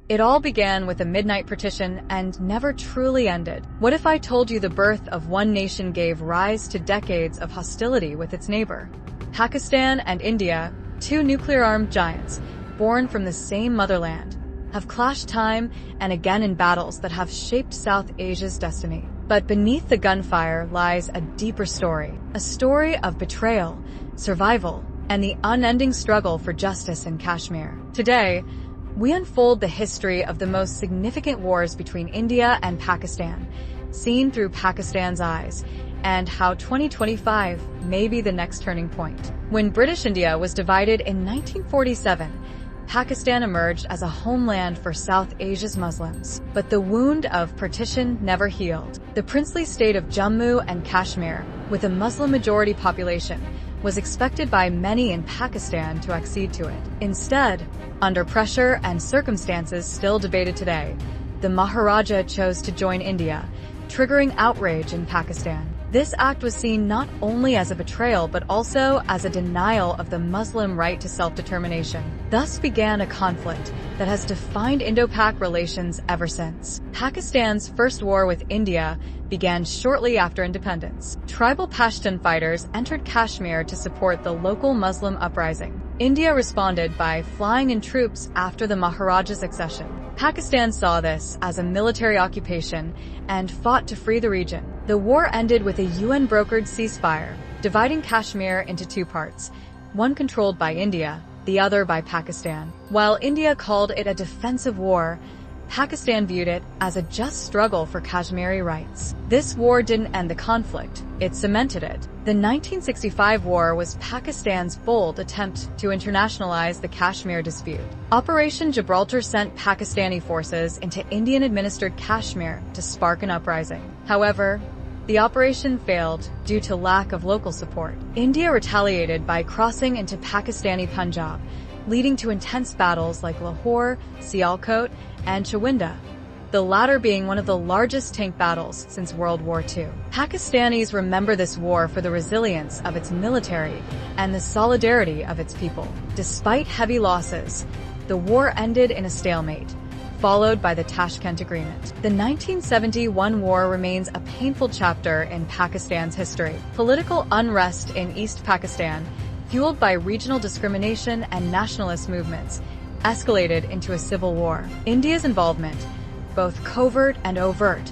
It all began with a midnight partition and never truly ended. What if I told you the birth of one nation gave rise to decades of hostility with its neighbor? Pakistan and India, two nuclear-armed giants, born from the same motherland, have clashed time and again in battles that have shaped South Asia's destiny. But beneath the gunfire lies a deeper story, a story of betrayal, survival, and the unending struggle for justice in Kashmir. Today, we unfold the history of the most significant wars between India and Pakistan, seen through Pakistan's eyes, and how 2025 may be the next turning point. When British India was divided in 1947, Pakistan emerged as a homeland for South Asia's Muslims. But the wound of partition never healed. The princely state of Jammu and Kashmir, with a Muslim-majority population, was expected by many in Pakistan to accede to it. Instead, under pressure and circumstances still debated today, the Maharaja chose to join India, triggering outrage in Pakistan. This act was seen not only as a betrayal but also as a denial of the Muslim right to self-determination. Thus began a conflict that has defined Indo-Pak relations ever since. Pakistan's first war with India began shortly after independence. Tribal Pashtun fighters entered Kashmir to support the local Muslim uprising. India responded by flying in troops after the Maharaja's accession. Pakistan saw this as a military occupation and fought to free the region. The war ended with a UN-brokered ceasefire, dividing Kashmir into two parts, one controlled by India, the other by Pakistan. While India called it a defensive war, Pakistan viewed it as a just struggle for Kashmiri rights. This war didn't end the conflict, it cemented it. The 1965 war was Pakistan's bold attempt to internationalize the Kashmir dispute. Operation Gibraltar sent Pakistani forces into Indian-administered Kashmir to spark an uprising. However, the operation failed due to lack of local support. India retaliated by crossing into Pakistani Punjab, leading to intense battles like Lahore, Sialkot, and Chawinda, the latter being one of the largest tank battles since World War II. Pakistanis remember this war for the resilience of its military and the solidarity of its people. Despite heavy losses, the war ended in a stalemate, followed by the Tashkent Agreement. The 1971 war remains a painful chapter in Pakistan's history. Political unrest in East Pakistan, fueled by regional discrimination and nationalist movements, escalated into a civil war. India's involvement, both covert and overt,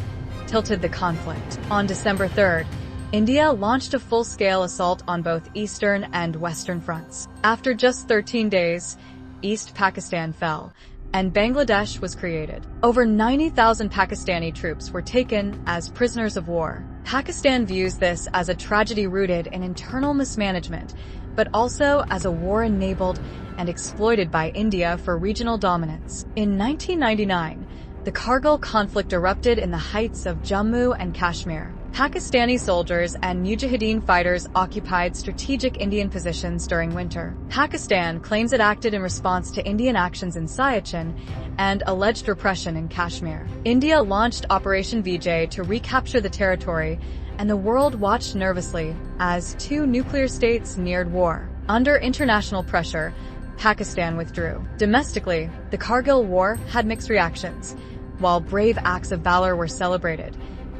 tilted the conflict. On December 3rd, India launched a full-scale assault on both eastern and western fronts. After just 13 days, East Pakistan fell, and Bangladesh was created. Over 90,000 Pakistani troops were taken as prisoners of war. Pakistan views this as a tragedy rooted in internal mismanagement, but also as a war enabled and exploited by India for regional dominance. In 1999, the Kargil conflict erupted in the heights of Jammu and Kashmir. Pakistani soldiers and Mujahideen fighters occupied strategic Indian positions during winter. Pakistan claims it acted in response to Indian actions in Siachen and alleged repression in Kashmir. India launched Operation Vijay to recapture the territory, and the world watched nervously as two nuclear states neared war. Under international pressure, Pakistan withdrew. Domestically, the Kargil War had mixed reactions. While brave acts of valor were celebrated,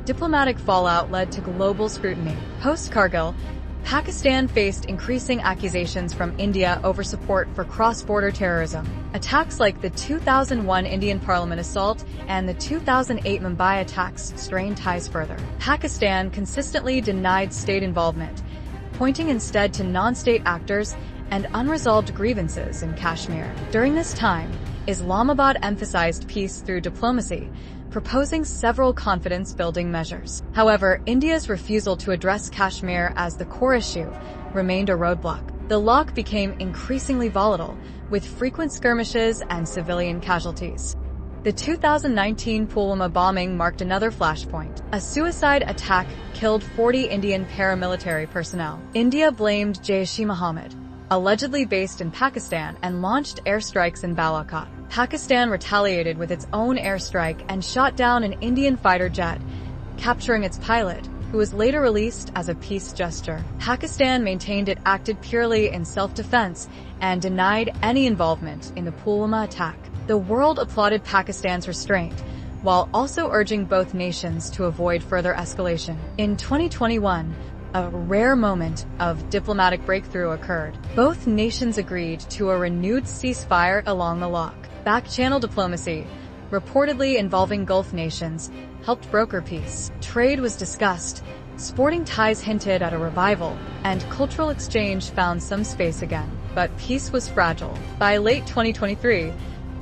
diplomatic fallout led to global scrutiny. Post-Kargil, Pakistan faced increasing accusations from India over support for cross-border terrorism. Attacks like the 2001 Indian Parliament assault and the 2008 Mumbai attacks strained ties further. Pakistan consistently denied state involvement, pointing instead to non-state actors and unresolved grievances in Kashmir. During this time, Islamabad emphasized peace through diplomacy, proposing several confidence-building measures. However, India's refusal to address Kashmir as the core issue remained a roadblock. The LoC became increasingly volatile, with frequent skirmishes and civilian casualties. The 2019 Pulwama bombing marked another flashpoint. A suicide attack killed 40 Indian paramilitary personnel. India blamed Jaish-e-Mohammed, allegedly based in Pakistan, and launched airstrikes in Balakot. Pakistan retaliated with its own airstrike and shot down an Indian fighter jet, capturing its pilot, who was later released as a peace gesture. Pakistan maintained it acted purely in self-defense and denied any involvement in the Pulwama attack. The world applauded Pakistan's restraint, while also urging both nations to avoid further escalation. In 2021, a rare moment of diplomatic breakthrough occurred. Both nations agreed to a renewed ceasefire along the lock. Back-channel diplomacy, reportedly involving Gulf nations, helped broker peace. Trade was discussed, sporting ties hinted at a revival, and cultural exchange found some space again. But peace was fragile. By late 2023,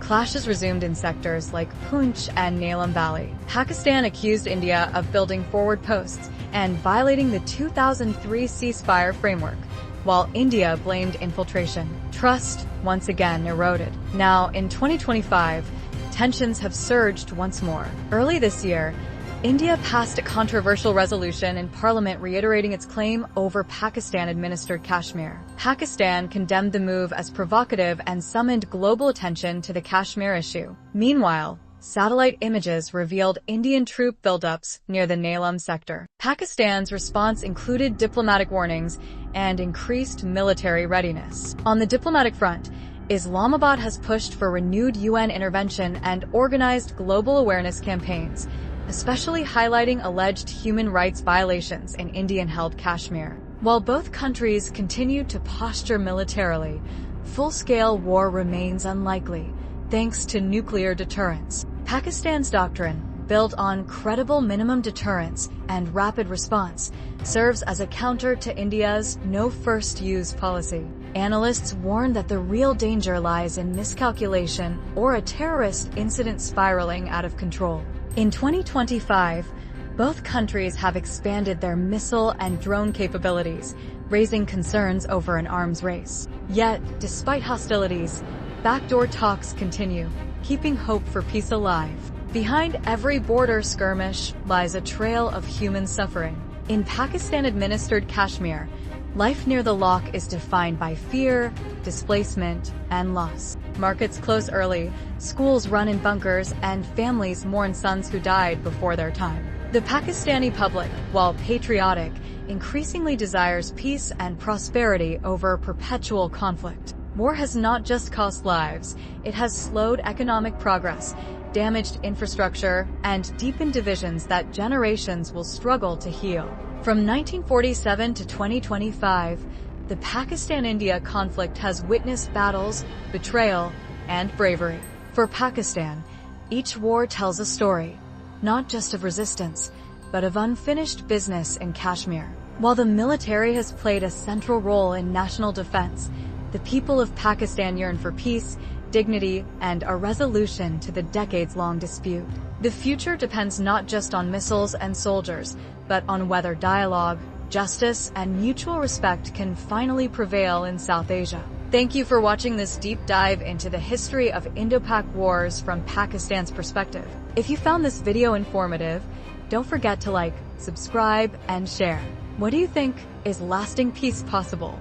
clashes resumed in sectors like Poonch and Neelam Valley. Pakistan accused India of building forward posts and violating the 2003 ceasefire framework, while India blamed infiltration. Trust once again eroded. Now, in 2025, tensions have surged once more. Early this year, India passed a controversial resolution in parliament reiterating its claim over Pakistan-administered Kashmir. Pakistan condemned the move as provocative and summoned global attention to the Kashmir issue. Meanwhile, satellite images revealed Indian troop buildups near the Neelam sector. Pakistan's response included diplomatic warnings and increased military readiness. On the diplomatic front, Islamabad has pushed for renewed UN intervention and organized global awareness campaigns, especially highlighting alleged human rights violations in Indian-held Kashmir. While both countries continue to posture militarily, full-scale war remains unlikely, thanks to nuclear deterrence. Pakistan's doctrine, built on credible minimum deterrence and rapid response, serves as a counter to India's no-first-use policy. Analysts warn that the real danger lies in miscalculation or a terrorist incident spiraling out of control. In 2025, both countries have expanded their missile and drone capabilities, raising concerns over an arms race. Yet, despite hostilities, backdoor talks continue, keeping hope for peace alive. Behind every border skirmish lies a trail of human suffering. In Pakistan-administered Kashmir, life near the lock is defined by fear, displacement, and loss. Markets close early, schools run in bunkers, and families mourn sons who died before their time. The Pakistani public, while patriotic, increasingly desires peace and prosperity over perpetual conflict. War has not just cost lives, it has slowed economic progress, damaged infrastructure, and deepened divisions that generations will struggle to heal. From 1947 to 2025, the Pakistan-India conflict has witnessed battles, betrayal, and bravery. For Pakistan, each war tells a story, not just of resistance, but of unfinished business in Kashmir. While the military has played a central role in national defense, the people of Pakistan yearn for peace, dignity, and a resolution to the decades-long dispute. The future depends not just on missiles and soldiers, but on whether dialogue, justice, and mutual respect can finally prevail in South Asia. Thank you for watching this deep dive into the history of Indo-Pak wars from Pakistan's perspective. If you found this video informative, don't forget to like, subscribe, and share. What do you think? Is lasting peace possible?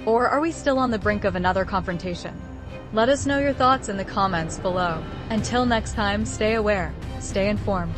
Or are we still on the brink of another confrontation? Let us know your thoughts in the comments below. Until next time, stay aware, stay informed.